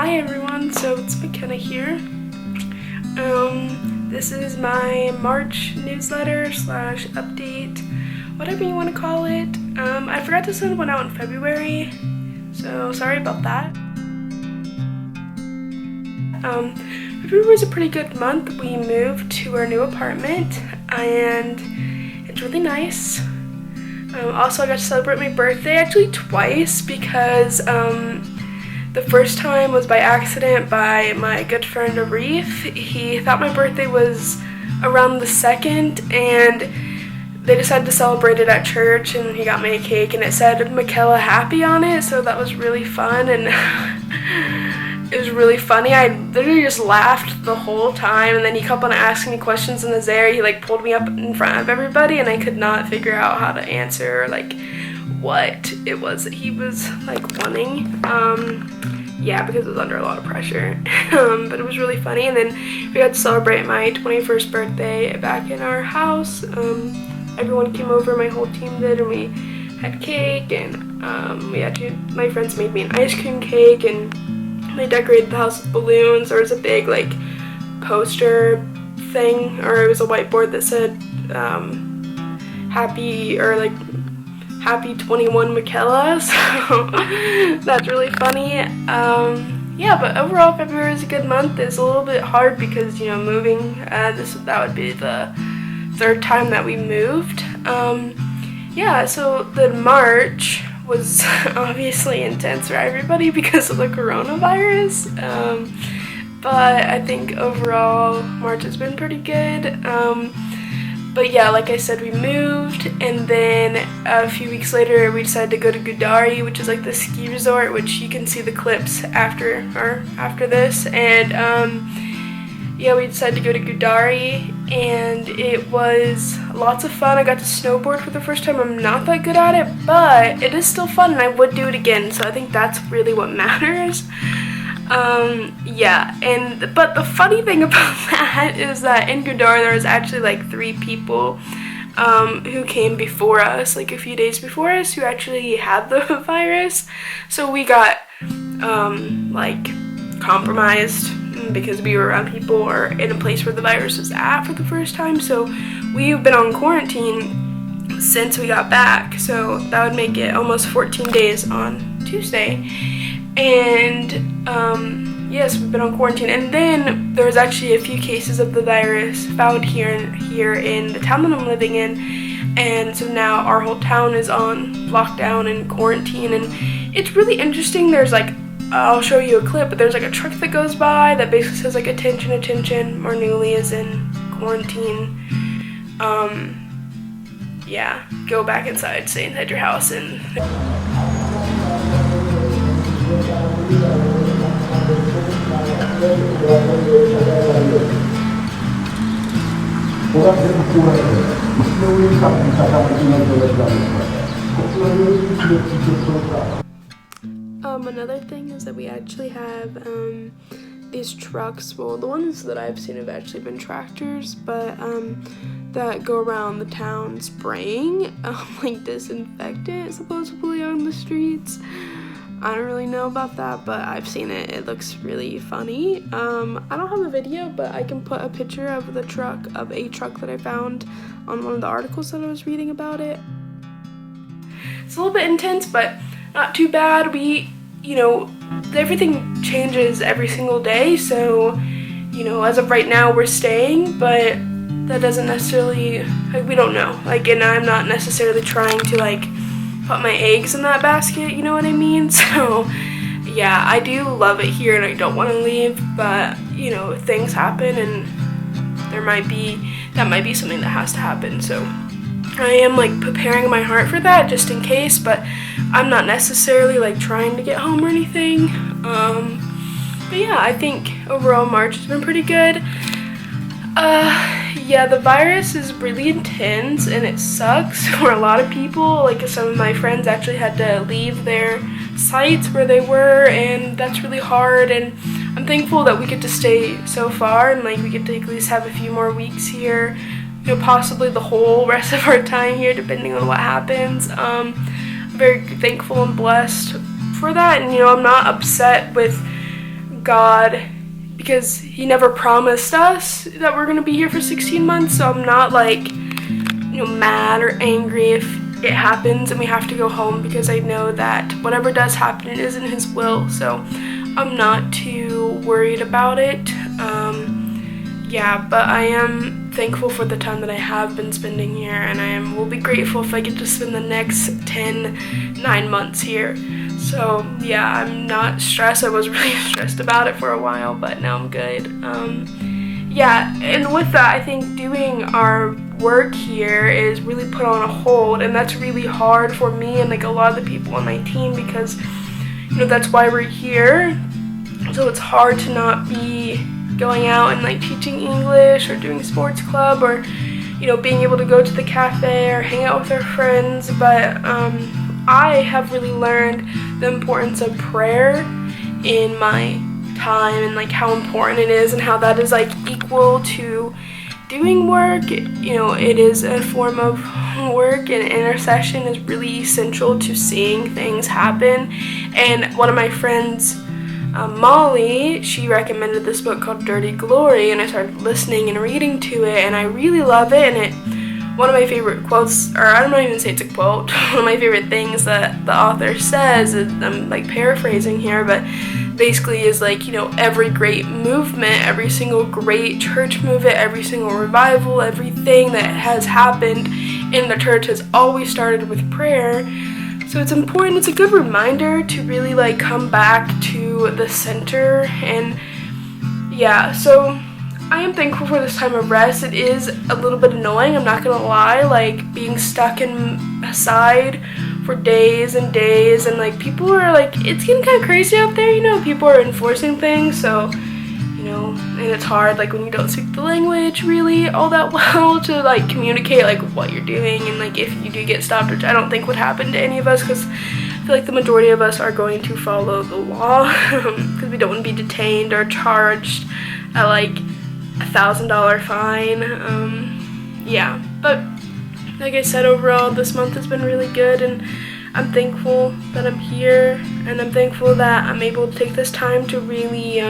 Hi everyone, so it's McKenna here. This is my March newsletter / update, whatever you want to call it. I forgot to send one out in February, so sorry about that. February was a pretty good month. We moved to our new apartment and it's really nice. Also, I got to celebrate my birthday actually twice because the first time was by accident by my good friend Arif. He thought my birthday was around the 2nd and they decided to celebrate it at church, and he got me a cake and it said Michaela Happy on it, so that was really fun and it was really funny. I literally just laughed the whole time, and then he kept on asking me questions in his air. He pulled me up in front of everybody and I could not figure out how to answer what it was that he was wanting. Yeah, because it was under a lot of pressure. But it was really funny, and then we got to celebrate my 21st birthday back in our house. Everyone came over, my whole team did, and we had cake, and my friends made me an ice cream cake, and they decorated the house with balloons. There was a big poster thing, or it was a whiteboard that said happy 21 Michaela, so that's really funny. Yeah, but overall February is a good month. It's a little bit hard because, moving, that would be the 3rd time that we moved. Yeah, so the March was obviously intense for everybody because of the coronavirus, but I think overall March has been pretty good. But yeah, like I said, we moved, and then a few weeks later we decided to go to Gudauri, which is the ski resort, which you can see the clips after this. And yeah, we decided to go to Gudauri, and it was lots of fun. I got to snowboard for the first time. I'm not that good at it, but it is still fun, and I would do it again, so I think that's really what matters. Yeah, but the funny thing about that is that in Gudauri there was actually 3 people who came before us, a few days before us, who actually had the virus. So we got compromised because we were around people or in a place where the virus was at for the first time. So we've been on quarantine since we got back, so that would make it almost 14 days on Tuesday. And yes, we've been on quarantine, and then there was actually a few cases of the virus found here in the town that I'm living in, and so now our whole town is on lockdown and quarantine. And it's really interesting. There's I'll show you a clip, but there's a truck that goes by that basically says attention, attention, Marnuli is in quarantine. Yeah, go back inside, stay inside your house. And another thing is that we actually have these trucks. Well, the ones that I've seen have actually been tractors, but that go around the town spraying disinfectant supposedly on the streets. I don't really know about that, but I've seen it. It looks really funny. I don't have a video, but I can put a picture of a truck that I found on one of the articles that I was reading about it. It's a little bit intense, but not too bad. Everything changes every single day, so, as of right now we're staying, but that doesn't necessarily, we don't know. And I'm not necessarily trying to, put my eggs in that basket, you know what I mean? So yeah, I do love it here and I don't want to leave, but things happen, and that might be something that has to happen. So I am preparing my heart for that just in case, but I'm not necessarily trying to get home or anything. But yeah, I think overall March has been pretty good. Yeah, the virus is really intense and it sucks for a lot of people. Some of my friends actually had to leave their sites where they were, and that's really hard. And I'm thankful that we get to stay so far, and we get to at least have a few more weeks here, possibly the whole rest of our time here, depending on what happens. I'm very thankful and blessed for that, and I'm not upset with God, because he never promised us that we're gonna be here for 16 months, so I'm not like, mad or angry if it happens and we have to go home, because I know that whatever does happen, it is in his will, so I'm not too worried about it. But I am thankful for the time that I have been spending here, and will be grateful if I get to spend the next 9 months here. So yeah, I'm not stressed. I was really stressed about it for a while, but now I'm good. And with that, I think doing our work here is really put on a hold, and that's really hard for me and like a lot of the people on my team, because that's why we're here. So it's hard to not be going out and like teaching English or doing sports club, or being able to go to the cafe or hang out with our friends. But I have really learned the importance of prayer in my time, and like how important it is, and how that is like equal to doing work. It is a form of work, and intercession is really essential to seeing things happen. And one of my friends, Molly, she recommended this book called Dirty Glory, and I started listening and reading to it, and I really love it. And one of my favorite quotes, or I'm not even say it's a quote, one of my favorite things that the author says, I'm like paraphrasing here, but basically is like, every great movement, every single great church movement, every single revival, everything that has happened in the church has always started with prayer. So it's important, it's a good reminder to really like come back to the center. And so I am thankful for this time of rest. It is a little bit annoying, I'm not gonna lie, like being stuck inside for days and days, and like people are like, it's getting kind of crazy out there, people are enforcing things, so and it's hard like when you don't speak the language really all that well to like communicate like what you're doing, and like if you do get stopped, which I don't think would happen to any of us, because I feel like the majority of us are going to follow the law, because we don't want to be detained or charged at like $1,000 fine. But like I said, overall this month has been really good, and I'm thankful that I'm here, and I'm thankful that I'm able to take this time to really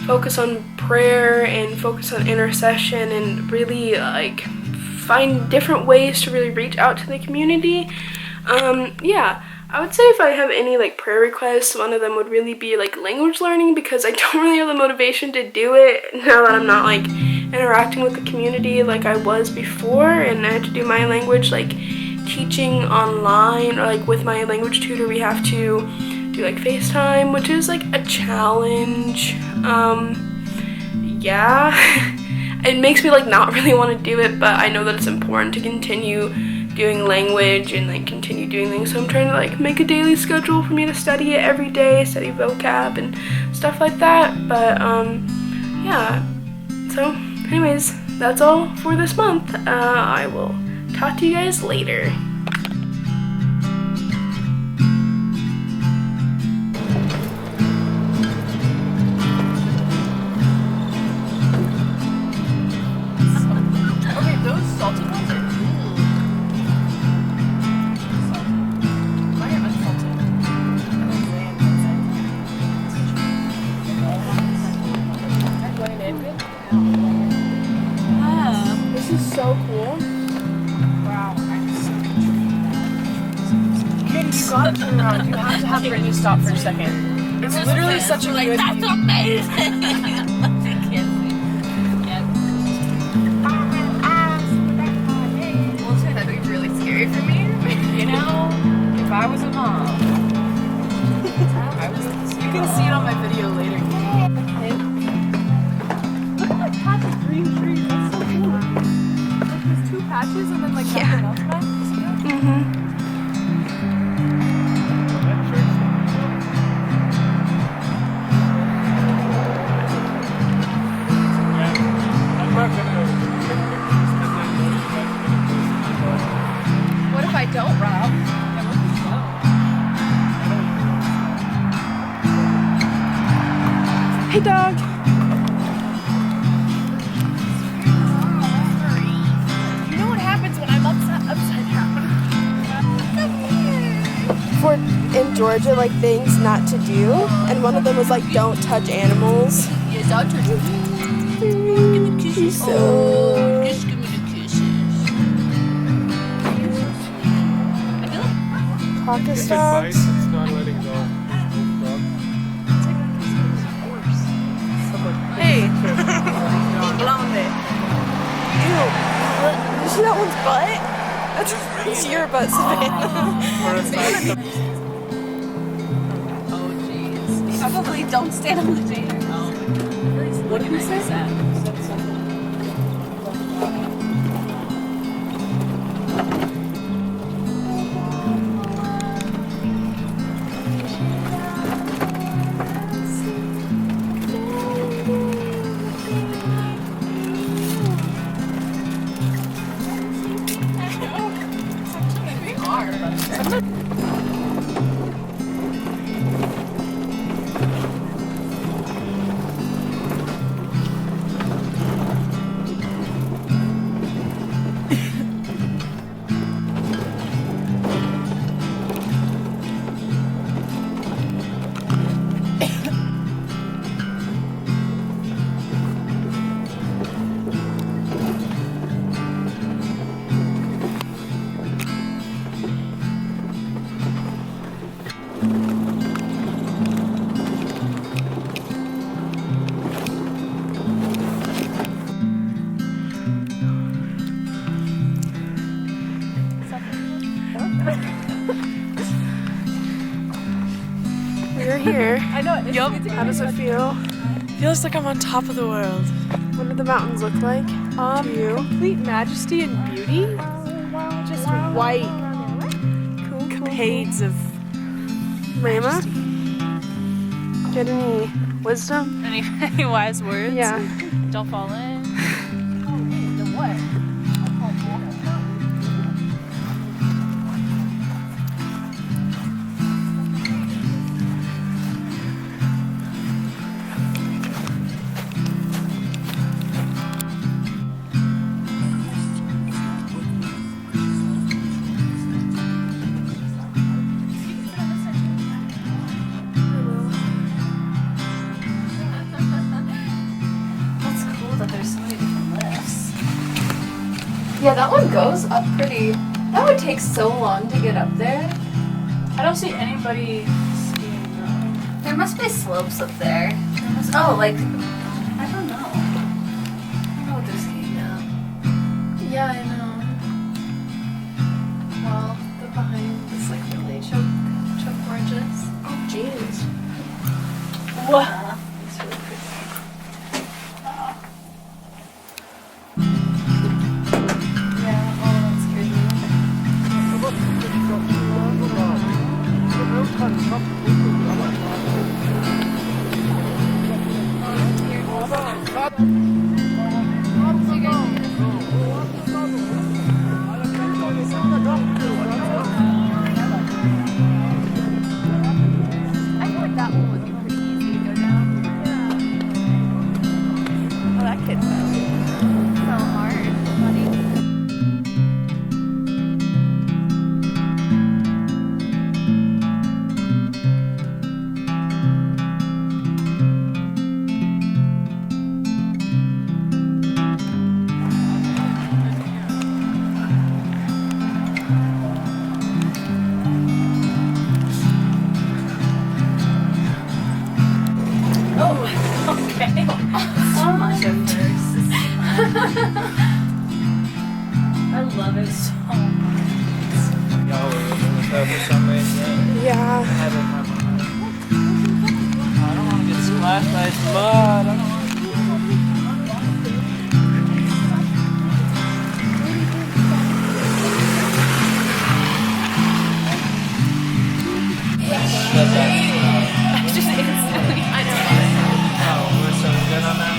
focus on prayer and focus on intercession, and really like find different ways to really reach out to the community. I would say if I have any like prayer requests, one of them would really be like language learning, because I don't really have the motivation to do it now that I'm not like interacting with the community like I was before, and I had to do my language like teaching online, or like with my language tutor we have to do like FaceTime, which is like a challenge. It makes me like not really want to do it, but I know that it's important to continue doing language and like continue doing things, so I'm trying to like make a daily schedule for me to study it every day, study vocab and stuff like that. But so anyways, that's all for this month. I will talk to you guys later. So cool. Wow. You got to turn around. You have to have Brittany stop for a second. It's literally such a good that's amazing. That'd be really scary for me. If I was a mom, you can see it on my video later. Look at that patch of green trees. That's so cool. There's 2 patches and then like nothing else back. What if I don't, Rob? Hey, dog. Upside down. In Georgia like things not to do, and one of them was like don't touch animals. Yeah, don't touch it. Give me kisses. Oh, just give me the kisses. I feel like Caucus It's dogs. it's not letting go. hey, blonde. Ew. Did you see that one's butt? That's your butt, Savannah. Oh jeez. Probably don't stand on the chair. What did you say? We're here. I know. Yup. How does it feel? Feels like I'm on top of the world. What do the mountains look like to you? Complete majesty and beauty. Just white capades of Rama? Get any wisdom? any wise words. Yeah. Don't fall in. Yeah, that one goes up pretty. That would take so long to get up there. I don't see anybody skiing though. There must be slopes up there. Oh, like, I don't know. I don't know what they're skiing down. Yeah, I know. Well, the behind is like really choke gorgeous. Oh, jeez. What? It's really pretty. Yeah, oh, that's crazy. I feel like that one would be pretty easy to go down. Oh, that kid fell. Fell hard, buddy. Okay. So much at first. I love it so much. Y'all were looking at that for some reason. Yeah. I have it in my mind. I don't want to get splashed by his blood. I don't want I just instantly, I know. Oh, we're so good on that.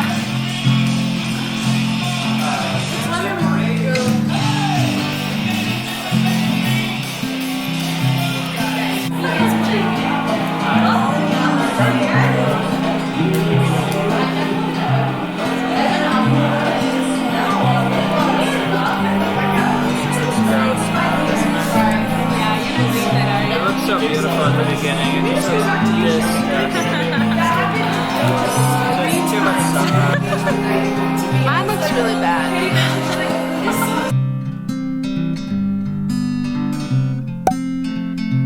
really bad.